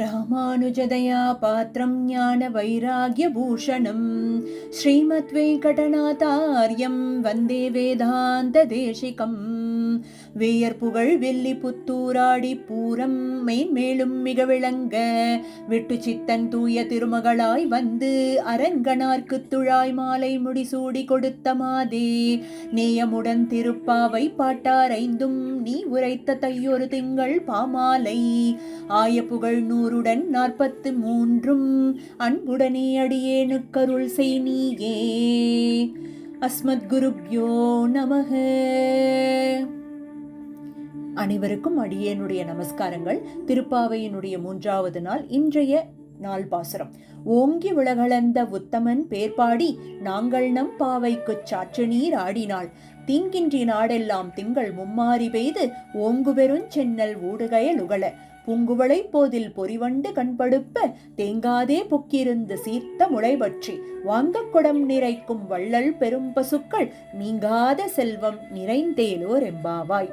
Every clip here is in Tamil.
ராமானுஜதயா பாத்திரம் ஞான வைராகியபூஷணம் ஸ்ரீமத்வேங்கடநாதார்யம் வந்தே வேதாந்த தேசிகம். வேயர் புகழ் வெள்ளி புத்தூராடி பூரம் மேன்மேலும் மிக விளங்க விட்டு சித்தன் தூய திருமகளாய் வந்து அரங்கனார்க்கு துழாய் மாலை முடிசூடி கொடுத்த மாதே நேயமுடன் திருப்பாவை பாட்டாரைந்தும் நீ உரைத்த தையொரு திங்கள் பாமாலை ஆய புகழ் 100 43 அன்புடனே அடியேனுக்கருள் செய் நீயே. அஸ்மத் குருப்யோ நமக. அனைவருக்கும் அடியேனுடைய நமஸ்காரங்கள். திருப்பாவையினுடைய 3வது நாள் இன்றைய நாள் பாசுரம். ஓங்கி உலகளந்த உத்தமன் பேர்பாடி நாங்கள் நம் பாவைக்குச் சாற்று நீர் ஆடினாள் தீங்கின்றி நாடெல்லாம் திங்கள் மும்மாறி பெய்து ஓங்கு பெருஞ் சென்னல் ஊடுகயல் உகள பூங்குவளை போதில் பொறிவண்டு கண்படுப்ப தேங்காதே புக்கிருந்து சீர்த்த முளைபற்றி வாங்க குடம் நிறைக்கும் வள்ளல் பெரும் பசுக்கள் நீங்காத செல்வம் நிறைந்தேலோர் எம்பாவாய்.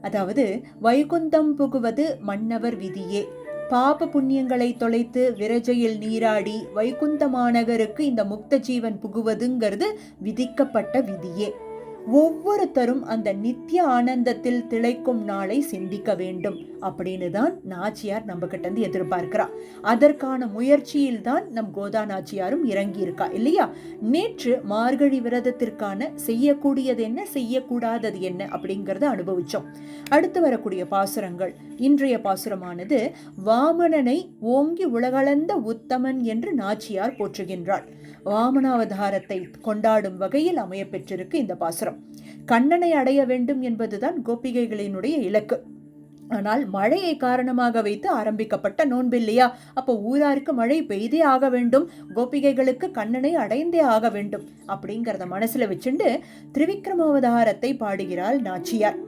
அதாவது வைகுந்தம் புகுவது மன்னவர் விதியே. பாப புண்ணியங்களை தொலைத்து விரஜையில் நீராடி வைகுந்த மாநகருக்கு இந்த முக்த ஜீவன் புகுவதுங்கிறது விதிக்கப்பட்ட விதியே. ஒவ்வொருத்தரும் அந்த நித்திய ஆனந்தத்தில் திளைக்கும் நாளை சிந்திக்க வேண்டும் அப்படின்னு தான் நாச்சியார் நம்ம கிட்ட இருந்து எதிர்பார்க்கிறா. அதற்கான முயற்சியில் தான் நம் கோதா நாச்சியாரும் இறங்கி இருக்கா இல்லையா? நேற்று மார்கழி விரதத்திற்கான செய்யக்கூடியது என்ன, செய்யக்கூடாதது என்ன அப்படிங்கறத அனுபவிச்சோம். அடுத்து வரக்கூடிய பாசுரங்கள். இன்றைய பாசுரமானது வாமனனை ஓங்கி உலகளந்த உத்தமன் என்று நாச்சியார் போற்றுகின்றாள். வாமனாவதாரத்தை கொண்டாடும் வகையில் அமைய பெற்றிருக்கு இந்த பாசுரம். கண்ணனை அடைய வேண்டும் என்பதுதான் கோபிகைகளினுடைய இலக்கு. ஆனால் மழையை காரணமாக வைத்து ஆரம்பிக்கப்பட்ட நோன்பில்லையா? அப்போ ஊராருக்கு மழை பெய்தே ஆக வேண்டும், கோபிகைகளுக்கு கண்ணனை அடைந்தே ஆக வேண்டும் அப்படிங்கிறத மனசுல வச்சுண்டு திரிவிக்ரமாவதாரத்தை பாடுகிறாள் நாச்சியார்.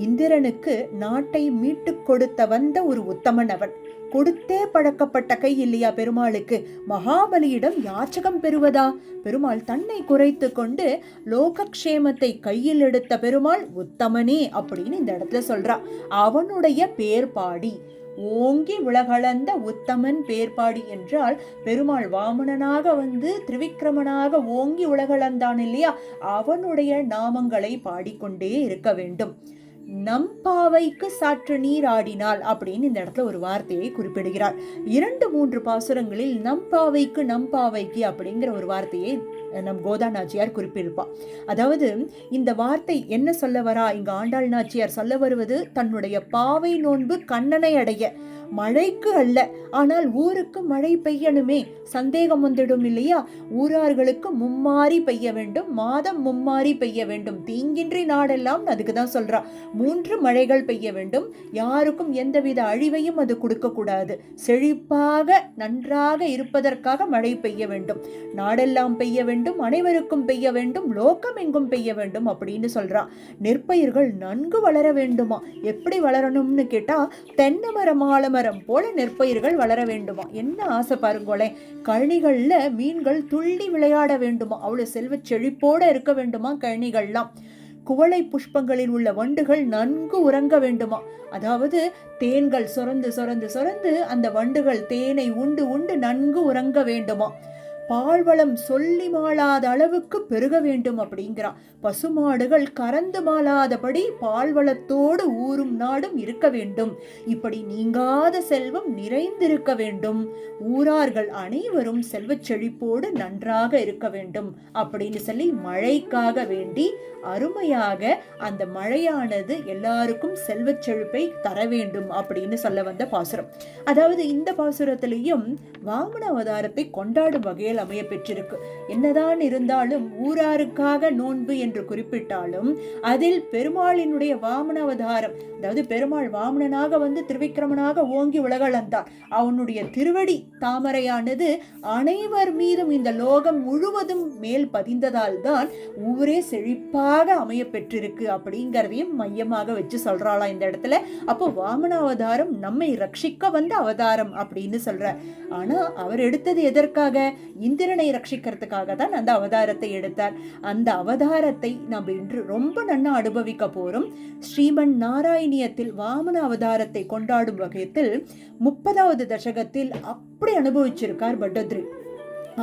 இந்திரனுக்கு நாட்டை மீட்டு கொடுத்த வந்த ஒரு உத்தமன் அவன். கொடுத்தே பழக்கப்பட்ட கை இல்லையா பெருமாளுக்கு? மகாபலியிடம் யாச்சகம் பெறுவதா? பெருமாள் தன்னை குறைத்து கொண்டு லோகக்ஷேமத்தை கையில் எடுத்த பெருமாள் உத்தமனே அப்படின்னு இந்த இடத்துல சொல்றா. அவனுடைய பேர்பாடி ஓங்கி உலகளந்த உத்தமன் பேர்பாடி என்றால் பெருமாள் வாமனனாக வந்து திரிவிக்ரமனாக ஓங்கி உலகளந்தான் இல்லையா? அவனுடைய நாமங்களை பாடிக்கொண்டே இருக்க வேண்டும். நம் பாவைக்கு சாற்று நீர் ஆடினாள் அப்படின்னு இந்த இடத்துல ஒரு வார்த்தையை குறிப்பிடுகிறார். 2-3 பாசுரங்களில் நம் பாவைக்கு அப்படிங்கிற ஒரு வார்த்தையை நம் கோதா நாச்சியார் குறிப்பிட்டிருப்பா. அதாவது இந்த வார்த்தை என்ன சொல்ல வரா? இங்க ஆண்டாள் நாச்சியார் சொல்ல வருவது தன்னுடைய பாவை நோன்பு கண்ணனை அடைய, மழைக்கு அல்ல. ஆனால் ஊருக்கு மழை பெய்யணுமே, சந்தேகம் வந்துடும் இல்லையா? ஊரார்களுக்கு மும்மாறி பெய்ய வேண்டும், மாதம் மும்மாறி பெய்ய வேண்டும், தீங்கின்றி நாடெல்லாம் அதுக்கு தான் சொல்றா. 3 மழைகள் பெய்ய வேண்டும், யாருக்கும் எந்தவித அழிவையும் அது கொடுக்க கூடாது, செழிப்பாக நன்றாக இருப்பதற்காக மழை பெய்ய வேண்டும், நாடெல்லாம் பெய்ய வேண்டும், அனைவருக்கும் பெய்ய வேண்டும், லோகம் எங்கும் பெய்ய வேண்டும் அப்படின்னு சொல்றா. நெற்பயிர்கள் நன்கு வளர வேண்டுமா? எப்படி வளரணும்னு கேட்டா தென்னை மரம் ஆலமரம் போல நெற்பயிர்கள் வளர வேண்டுமா? என்ன ஆசை பாருங்களே. கழனிகள்ல மீன்கள் துள்ளி விளையாட வேண்டுமா? அவ்வளவு செல்வ செழிப்போட இருக்க வேண்டுமா கழனிகள்லாம். குவளை புஷ்பங்களில் உள்ள வண்டுகள் நன்கு உறங்க வேண்டுமா? அதாவது தேன்கள் சொரந்து சொரந்து சொரந்து அந்த வண்டுகள் தேனை உண்டு உண்டு நன்கு உறங்க வேண்டுமா? பால்வளம் சொல்லி மாளாத அளவுக்கு பெருக வேண்டும் அப்படிங்கிறான். பசுமாடுகள் கறந்து மாளாதபடி பால்வளத்தோடு ஊரும் நாடும் இருக்க வேண்டும். இப்படி நீங்காத செல்வம் நிறைந்திருக்க வேண்டும். ஊரார்கள் அனைவரும் செல்வச் செழிப்போடு நன்றாக இருக்க வேண்டும் அப்படின்னு சொல்லி மழைக்காக வேண்டி அருமையாக அந்த மழையானது எல்லாருக்கும் செல்வச் செழிப்பை தர வேண்டும் அப்படின்னு சொல்ல வந்த பாசுரம். அதாவது இந்த பாசுரத்திலையும் வாமன அவதாரத்தை கொண்டாடும் வகையில் அமைய பெற்றிருக்கு. என்னதான் இருந்தாலும் ஊராருக்காக நோன்பு என்று குறிப்பிட்டாலும் அதில் பெருமாளினுடைய வாமன அவதாரம், அதாவது பெருமாள் வாமனனாக வந்து திரிவிக்ரமனாக ஓங்கி உலகளந்தான். அவனுடைய திருவடி தாமரையானது அனைவர் மீதும் இந்த லோகம் முழுவதும் மேல் பதிந்ததால் தான் ஊரே செழிப்பாக அமைய பெற்றிருக்கு அப்படிங்கிறதையும் மையமாக வச்சு சொல்றாளா இந்த இடத்துல. அப்போ வாமன அவதாரம் நம்மை ரட்சிக்க வந்த அவதாரம் அப்படின்னு சொல்ற. ஆனா அவர் எடுத்தது எதற்காக? இந்திரனை ரட்சிக்கிறதுக்காக தான் அந்த அவதாரத்தை எடுத்தார். அந்த அவதாரத்தை நாம் இன்று ரொம்ப நன்னா அனுபவிக்க போறோம். ஸ்ரீமன் நாராயணியத்தில் வாமன அவதாரத்தை கொண்டாடும் வகையில் 30வது தசகத்தில் அப்படி அனுபவிச்சிருக்கார் பட்டத்ரி.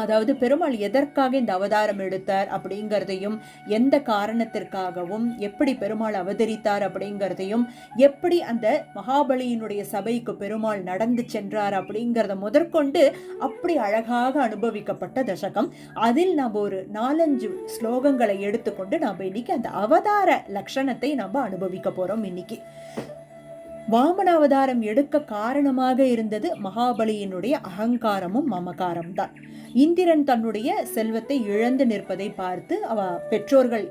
அதாவது பெருமாள் எதற்காக இந்த அவதாரம் எடுத்தார் அப்படிங்கிறதையும், எந்த காரணத்திற்காகவும் எப்படி பெருமாள் அவதரித்தார் அப்படிங்கிறதையும், எப்படி அந்த மகாபலியினுடைய சபைக்கு பெருமாள் நடந்து சென்றார் அப்படிங்கிறத முதற்கொண்டு அப்படி அழகாக அனுபவிக்கப்பட்ட தசகம். அதில் நாம் ஒரு 4-5 ஸ்லோகங்களை எடுத்துக்கொண்டு நாம் இன்னைக்கு அந்த அவதார லட்சணத்தை நம்ம அனுபவிக்க போறோம். இன்னைக்கு வாமனாவதாரம் எடுக்க காரணமாக இருந்தது மகாபலியினுடைய அகங்காரமும் மமகாரம் தான். இந்திரன் தன்னுடைய செல்வத்தை இழந்து நிற்பதை பார்த்து அவ பெற்றோர்கள்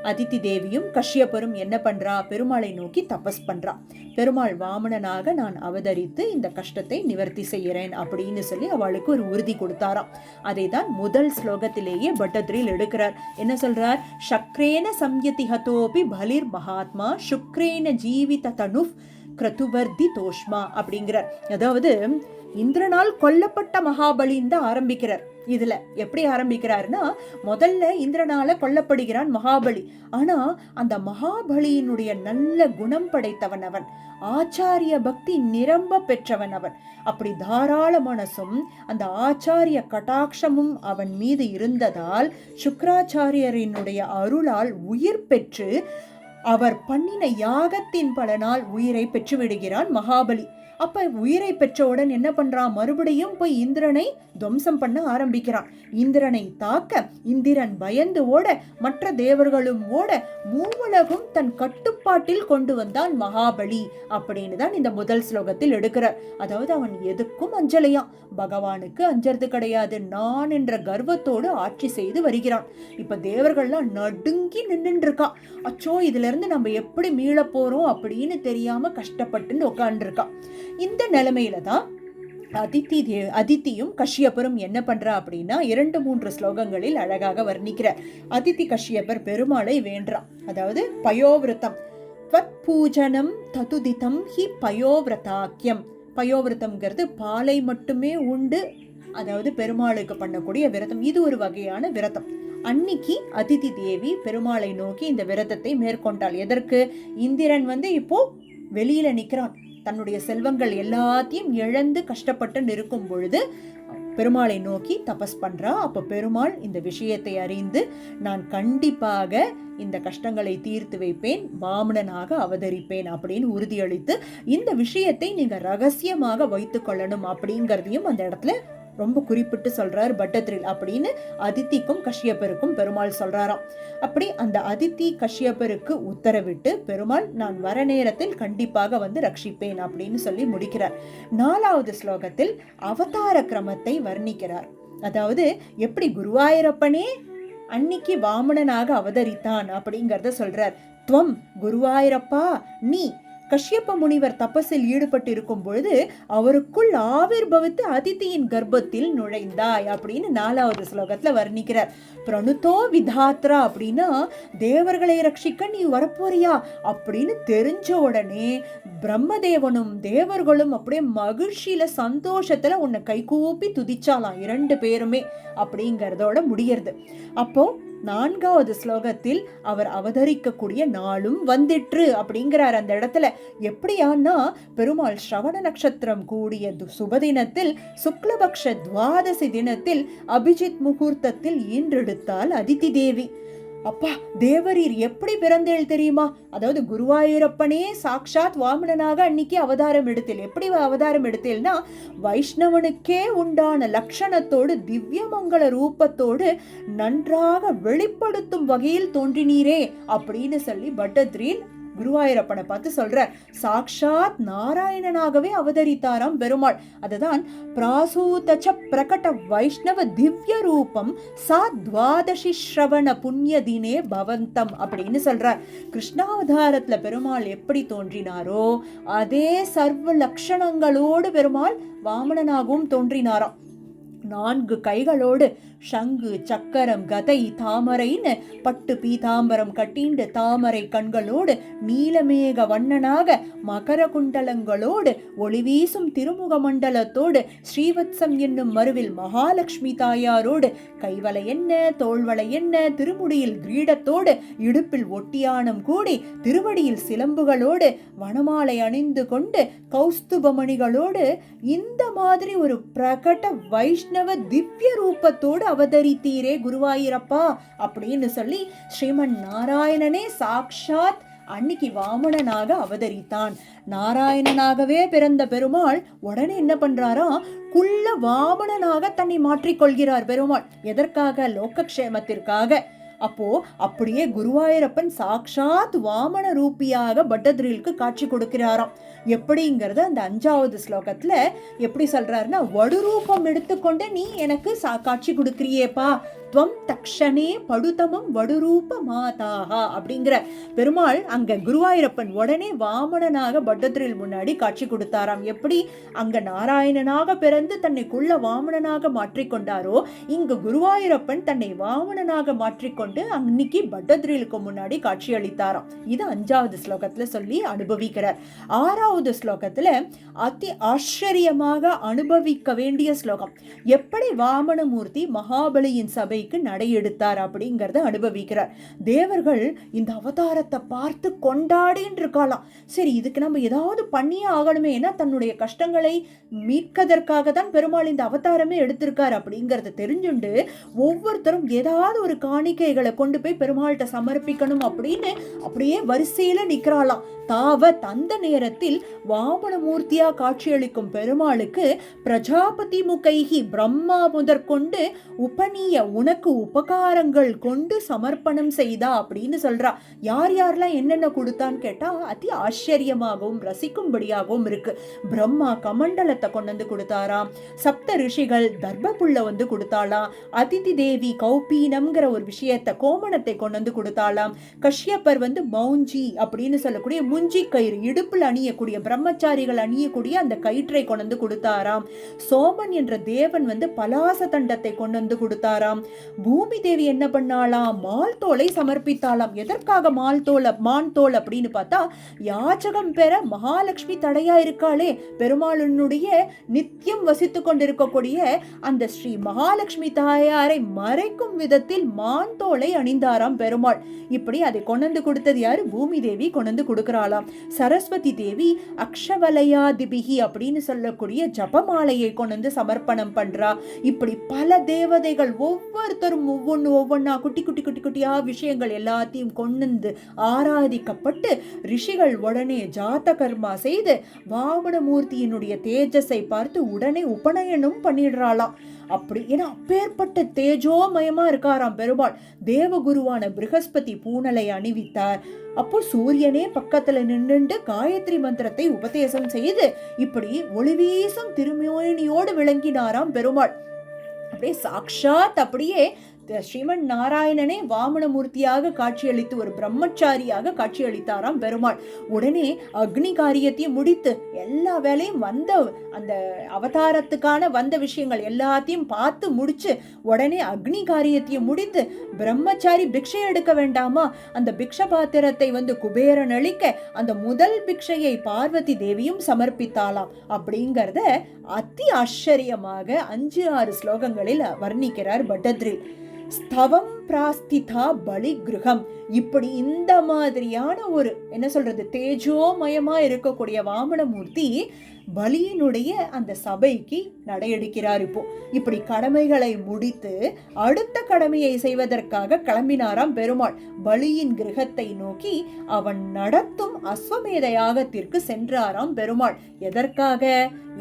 அதித்தி தேவியும் கஷ்யப்பரும் என்ன பண்றா, பெருமாளை நோக்கி தபஸ் பண்றா. பெருமாள் வாமனனாக நான் அவதரித்து இந்த கஷ்டத்தை நிவர்த்தி செய்கிறேன் அப்படின்னு சொல்லி அவளுக்கு ஒரு உறுதி கொடுத்தாராம். அதை தான் முதல் ஸ்லோகத்திலேயே பட்டத்ரியில் எடுக்கிறார். என்ன சொல்றார்? சக்ரேன சம்யதி ஹதோபி பலிர் மகாத்மா சுக்ரேன ஜீவித தனுஃப் கிரதுவர்தி தோஷ்மா அப்படிங்கிறார். அதாவது இந்திரனால் கொல்லப்பட்ட மகாபலின்னு தான் ஆரம்பிக்கிறார். இதுல எப்படி ஆரம்பிக்கிறாருன்னா, முதல்ல இந்திரனால கொல்லப்படுகிறான் மகாபலி. ஆனா அந்த மகாபலியினுடைய நல்ல குணம் படைத்தவன் அவன், ஆச்சாரிய பக்தி நிரம்ப பெற்றவன் அவன். அப்படி தாராள மனசும் அந்த ஆச்சாரிய கடாட்சமும் அவன் மீது இருந்ததால் சுக்ராச்சாரியரினுடைய அருளால் உயிர் பெற்று அவர் பண்ணின யாகத்தின் பலனால் உயிரை பெற்று விடுகிறான் மகாபலி. அப்ப உயிரை பெற்றவுடன் என்ன பண்றான்? மறுபடியும் போய் இந்திரனை துவம்சம் பண்ண ஆரம்பிக்கிறான். இந்திரனை தாக்க இந்திரன் பயந்து ஓட, மற்ற தேவர்களும் ஓட, மூவுலகும் தன் கட்டுப்பாட்டில் கொண்டு வந்தான் மகாபலி அப்படின்னு தான் இந்த முதல் ஸ்லோகத்தில் எடுக்கிறார். அதாவது அவன் எதுக்கும் அஞ்சலையாம், பகவானுக்கு அஞ்சறது கிடையாது, நான் என்ற கர்வத்தோடு ஆட்சி செய்து வருகிறான். இப்ப தேவர்கள்லாம் நடுங்கி நின்று இருக்கா. அச்சோ, இதுல இருந்து நம்ம எப்படி மீள போறோம் அப்படின்னு தெரியாம கஷ்டப்பட்டுன்னு உட்கார்ந்து இருக்கா. இந்த நிலைமையில தான் அதித்தியும் கஷ்யப்பரும் என்ன பண்றா அப்படின்னா 2-3 ஸ்லோகங்களில் அழகாக வர்ணிக்கிற. அதித்தி கஷ்யப்பர் பெருமாளை வேண்டா. அதாவது பயோவிரதம் த்வத் பூஜனம் ததுதிதம் ஹி பயோவிரதாக்கியம். பயோவிரதம்ங்கிறது பாலை மட்டுமே உண்டு, அதாவது பெருமாளுக்கு பண்ணக்கூடிய விரதம். இது ஒரு வகையான விரதம். அன்னைக்கு அதித்தி தேவி பெருமாளை நோக்கி இந்த விரதத்தை மேற்கொண்டாள். எதற்கு? இந்திரன் இப்போ வெளியில நிக்கிறான், தன்னுடைய செல்வங்கள் எல்லாத்தையும் இழந்து கஷ்டப்பட்டு நிற்கும் பொழுது பெருமாளை நோக்கி தபஸ் பண்றா. அப்ப பெருமாள் இந்த விஷயத்தை அறிந்து, நான் கண்டிப்பாக இந்த கஷ்டங்களை தீர்த்து வைப்பேன், வாமனனாக அவதரிப்பேன் அப்படின்னு உறுதியளித்து, இந்த விஷயத்தை நீங்க ரகசியமாக வைத்துக் கொள்ளணும் அப்படிங்கிறதையும் அந்த இடத்துல ரொம்ப குறிப்பிட்டு சொல்றார் பட்டத்ரில் அப்படின்னு அதித்திக்கும் கஷ்யப்பருக்கும் பெருமாள் சொல்றாராம். அப்படி அந்த அதித்தி கஷ்யப்பருக்கு உத்தரவிட்டு பெருமாள் நான் வர நேரத்தில் கண்டிப்பாக ரட்சிப்பேன் அப்படின்னு சொல்லி முடிக்கிறார். 4வது ஸ்லோகத்தில் அவதார கிரமத்தை வர்ணிக்கிறார். அதாவது எப்படி குருவாயூரப்பனே அன்னைக்கு வாமனனாக அவதரித்தான் அப்படிங்கறத சொல்றார். துவம் குருவாயூரப்பா, நீ கஷ்யப்ப முனிவர் தபஸில் ஈடுபட்டு இருக்கும் பொழுது அவருக்குள் ஆவிர்பவித்து அதித்தியின் கர்ப்பத்தில் நுழைந்தாய் அப்படின்னு 4வது ஸ்லோகத்துல வர்ணிக்கிறார். பிரணுதோ விதாத்ரா அப்படின்னா தேவர்களை ரட்சிக்க நீ வரப்போறியா அப்படின்னு தெரிஞ்ச உடனே பிரம்மதேவனும் தேவர்களும் அப்படியே மகிழ்ச்சியில சந்தோஷத்துல உன்னை கைகூப்பி துதிச்சாலாம் 2 பேருமே அப்படிங்கறதோட முடியறது. அப்போ 4வது ஸ்லோகத்தில் அவர் அவதரிக்கக்கூடிய நாளும் வந்திற்று அப்படிங்கிறார். அந்த இடத்துல எப்படியானா பெருமாள் ஸ்ரவண நட்சத்திரம் கூடிய சுபதினத்தில் சுக்லபக்ஷ துவாதசி தினத்தில் அபிஜித் முகூர்த்தத்தில் ஈன்றெடுத்தால் அதித்தி தேவி. அப்பா, தேவரீர் எப்படி பிறந்தேள் தெரியுமா? அதாவது குருவாயூரப்பனே சாக்ஷாத் வாமனனாக அன்னைக்கு அவதாரம் எடுத்தேள். எப்படி அவதாரம் எடுத்தேல்னா வைஷ்ணவனுக்கே உண்டான லட்சணத்தோடு திவ்யமங்கள ரூபத்தோடு நன்றாக வெளிப்படுத்தும் வகையில் தோன்றினீரே அப்படின்னு சொல்லி பட்டத்ரியில் குருவாயூரப்பனை பார்த்து சொல்ற. சாக்ஷாத் நாராயணனாகவே அவதரித்தாராம் பெருமாள். அதுதான் பிராசூதச்ச பிரகட வைஷ்ணவ திவ்ய ரூபம் சா துவாதசி ஸ்ரவண புண்ணிய தினே பவந்தம் அப்படின்னு சொல்றார். கிருஷ்ணாவதாரத்துல பெருமாள் எப்படி தோன்றினாரோ அதே சர்வ லட்சணங்களோடு பெருமாள் வாமனனாகவும் தோன்றினாராம். 4 கைகளோடு சங்கு சக்கரம் கதை தாமரைன்னு பட்டு பீதாம்பரம் கட்டிண்டு தாமரை கண்களோடு நீலமேக வண்ணனாக மகர குண்டலங்களோடு ஒளிவீசும் திருமுக மண்டலத்தோடு ஸ்ரீவத்சம் என்னும் மருவில் மகாலட்சுமி தாயாரோடு கைவளை என்ன தோள்வளை என்ன திருமுடியில் கிரீடத்தோடு இடுப்பில் ஒட்டியானம் கூடி திருவடியில் சிலம்புகளோடு வனமாலை அணிந்து கொண்டு கௌஸ்துபமணிகளோடு இந்த மாதிரி ஒரு பிரகட வைஷ்ணவ திவ்ய ரூபத்தோடு அவதரித்தீரே குருவாயூரப்பா அப்படின்னு சொல்லி ஸ்ரீமன் நாராயணனே சாக்ஷாத் அன்னைக்கு வாமனனாக அவதரித்தான். நாராயணனாகவே பிறந்த பெருமாள் உடனே என்ன பண்றாரா, குள்ள வாமனனாக தன்னை மாற்றிக்கொள்கிறார் பெருமாள். எதற்காக? லோகக்ஷேமத்திற்காக. அப்போ அப்படியே குருவாயூரப்பன் சாக்ஷாத் வாமன ரூபியாக பட்டதிரிலுக்கு காட்சி கொடுக்கிறாராம். எப்படிங்கிறத அந்த 5வது ஸ்லோகத்துல எப்படி சொல்றாருன்னா, வடுரூபம் எடுத்துக்கொண்டு நீ எனக்கு காட்சி கொடுக்கிறியேப்பா, துவம் தக்ஷனே படுதமம் வடுரூப மாதாஹா அப்படிங்கிற பெருமாள் அங்க குருவாயூரப்பன் உடனே வாமனனாக பட்டதிரில் முன்னாடி காட்சி கொடுத்தாராம். எப்படி அங்க நாராயணனாக பிறந்து தன்னை குள்ள வாமனனாக மாற்றிக்கொண்டாரோ, இங்கு குருவாயூரப்பன் தன்னை வாமனனாக மாற்றிக்கொண்டு அன்னைக்கு பட்டதிரிலுக்கு முன்னாடி காட்சி அளித்தாராம். இது 5வது ஸ்லோகத்துல சொல்லி அனுபவிக்கிறார். 6வது ஸ்லோகத்துல அதி ஆச்சரியமாக அனுபவிக்க வேண்டிய ஸ்லோகம். எப்படி வாமனமூர்த்தி மகாபலியின் சபைக்கு நடையெடுத்தார் அப்படிங்கறத அனுபவிக்கிறார். தேவர்கள் இந்த அவதாரத்தை பார்த்து கொண்டாடின்னு இருக்கலாம். சரி, இதுக்கு நம்ம ஏதாவது பண்ணியே ஆகணுமே, ஏன்னா தன்னுடைய கஷ்டங்களை மீட்கதற்காக தான் பெருமாள் இந்த அவதாரமே எடுத்திருக்கார் அப்படிங்கறத தெரிஞ்சுண்டு ஒவ்வொருத்தரும் ஏதாவது ஒரு காணிக்கைகளை கொண்டு போய் பெருமாள்கிட்ட சமர்ப்பிக்கணும் அப்படின்னு அப்படியே வரிசையில நிக்கிறாளாம். தாவத் அந்த நேரத்தில் வாமனமூர்த்தியா காட்சியளிக்கும் பெருமாளுக்கு பிரஜாபதி முகைஹி பிரம்மா முதற்கொண்டு உபநீய உனக்கு உபகாரங்கள் கொண்டு சமர்ப்பணம் செய்தா அப்படின்னு சொல்றா. யார் யாரெல்லாம் என்னென்ன கொடுத்தான்னு கேட்டா அதி ஆச்சரியமாகவும் ரசிக்கும்படியாகவும் இருக்கு. பிரம்மா கமண்டலத்தை கொண்டு வந்து கொடுத்தாராம். சப்த ரிஷிகள் தர்பப்புள்ள வந்து கொடுத்தாளாம். அதிதி தேவி கௌபீனம்ங்கிற ஒரு விஷயத்தை கோமணத்தை கொண்டு வந்து கொடுத்தாளாம். கஷ்யப்பர் வந்து மௌஞ்சி அப்படின்னு சொல்லக்கூடிய முஞ்சி கயிறு, இடுப்பில் அணியக்கூடிய பிரம்மச்சாரிகள் அணியக்கூடிய அந்த கயிற்றை கொண்டு வந்து கொடுத்தாராம். சோமன் என்ற தேவன் வந்து பலாச தண்டத்தை கொண்டு வந்து கொடுத்தாராம். பூமி தேவி என்ன பண்ணாலாம், மால் தோலை சமர்ப்பித்தாலாம். எதற்காக மான் தோல் அப்படின்னு பார்த்தா, யாச்சகம் பெற மகாலட்சுமி தடையா இருக்காளே, பெருமாளுடைய நித்தியம் வசித்து கொண்டிருக்கக்கூடிய அந்த ஸ்ரீ மகாலட்சுமி தாயாரை மறைக்கும் விதத்தில் மான் தோலை அணிந்தாராம் பெருமாள். இப்படி அதை கொண்டு கொடுத்தது யாரு? பூமி தேவி கொண்டு கொடுக்கிறாளாம். சரஸ்வதி தேவி அக்ஷவலயாதிபிகி அப்படின்னு சொல்லக்கூடிய ஜபமாலையை கொண்டு சமர்ப்பணம் பண்றா. இப்படி பல தேவதைகள் ஒவ்வொருத்தரும் ஒவ்வொன்னா குட்டி குட்டி குட்டி குட்டியா விஷயங்கள் எல்லாத்தையும் கொண்டு ஆராதிக்கப்பட்டு ரிஷிகள் உடனே ஜாத கர்மா செய்து வாமனமூர்த்தியினுடைய தேஜஸை பார்த்து உடனே உபநயனம் பண்ணிடுறாளாம். அப்படி ஏன்னா அப்பேற்பட்ட தேஜோமயமா இருக்காராம் பெருமாள். தேவகுருவான ப்ரஹஸ்பதி பூணலை அணிவித்தார். அப்போ சூரியனே பக்கத்துல நின்றுண்டு காயத்ரி மந்திரத்தை உபதேசம் செய்து இப்படி ஒளிவீசும் திருமேனியோடு விளங்கினாராம் பெருமாள். அப்படியே சாக்ஷாத் அப்படியே ஸ்ரீமன் நாராயணனே வாமனமூர்த்தியாக காட்சியளித்து ஒரு பிரம்மச்சாரியாக காட்சியளித்தாராம் பெருமாள். உடனே அக்னி காரியத்தையும் முடித்து எல்லா வேலையும் வந்த அந்த அவதாரத்துக்கான வந்த விஷயங்கள் எல்லாத்தையும் பார்த்து முடிச்சு உடனே அக்னி காரியத்தையும் முடித்து பிரம்மச்சாரி பிக்ஷை எடுக்க வேண்டாமா, அந்த பிக்ஷ பாத்திரத்தை வந்து குபேரன் அளிக்க அந்த முதல் பிக்ஷையை பார்வதி தேவியும் சமர்ப்பித்தாளாம். அப்படிங்கறத அதி ஆச்சரியமாக 5-6 ஸ்லோகங்களில் வர்ணிக்கிறார் பட்டதிரில். ஸ்தவம் பிராஸ்திதா பலி கிருகம். இப்படி இந்த மாதிரியான ஒரு என்ன சொல்றது தேஜோமயமா இருக்கக்கூடிய வாமனமூர்த்தி பலியினுடைய அந்த சபைக்கு நடையெடுக்கிறார். இப்போ இப்படி கடமைகளை முடித்து அடுத்த கடமையை செய்வதற்காக கிளம்பினாராம் பெருமாள். பலியின் கிரகத்தை நோக்கி அவன் நடத்தும் அஸ்வமேத யாகத்திற்கு சென்றாராம் பெருமாள். எதற்காக?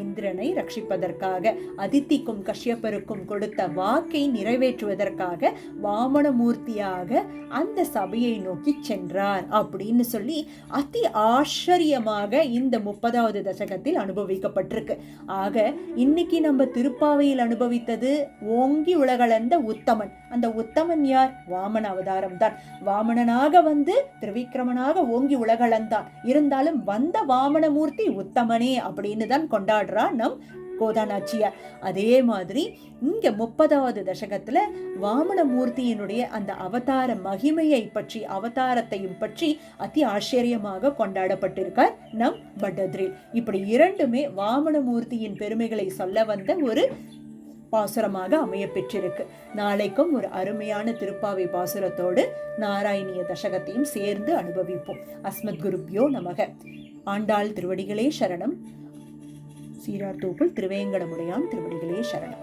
இந்திரனை ரட்சிப்பதற்காக, அதித்திக்கும் கஷ்யப்பருக்கும் கொடுத்த வாக்கை நிறைவேற்றுவதற்காக வாமனமூர்த்தியாக அந்த சபையை நோக்கி சென்றார் அப்படின்னு சொல்லி அதி ஆச்சரியமாக இந்த 30வது தசகத்தில் அனுபவிக்கப்பட்டிருக்கு. ஆக இன்னைக்கு நம்ம திருப்பாவையில் அனுபவித்தது ஓங்கி உலகளந்த உத்தமன். அந்த உத்தமன் யார்? வாமன அவதாரம் தான். வாமனனாக வந்து திரிவிக்ரமனாக ஓங்கி உலகளந்தான். இருந்தாலும் வந்த வாமனமூர்த்தி உத்தமனே அப்படின்னு தான் கொண்டாடுறா நம் கோதானாச்சியார். அதே மாதிரி இங்க 30வது தசகத்துல வாமனமூர்த்தியினுடைய அந்த அவதார மகிமையை பற்றி, அவதாரத்தையும் பற்றி அதி ஆச்சரியமாக கொண்டாடப்பட்டிருக்கார் நம் பட்டத்ரில். இப்படி இரண்டுமே வாமனமூர்த்தியின் பெருமைகளை சொல்ல வந்த ஒரு பாசுரமாக அமைய பெற்றிருக்கு. நாளைக்கும் ஒரு அருமையான திருப்பாவை பாசுரத்தோடு நாராயணிய தசகத்தையும் சேர்ந்து அனுபவிப்போம். அஸ்மத் குருப்யோ நமக. ஆண்டாள் திருவடிகளே சரணம். சீரார் தூப்புள் திருவேங்கடமுடையான் திருவடிகளே சரணம்.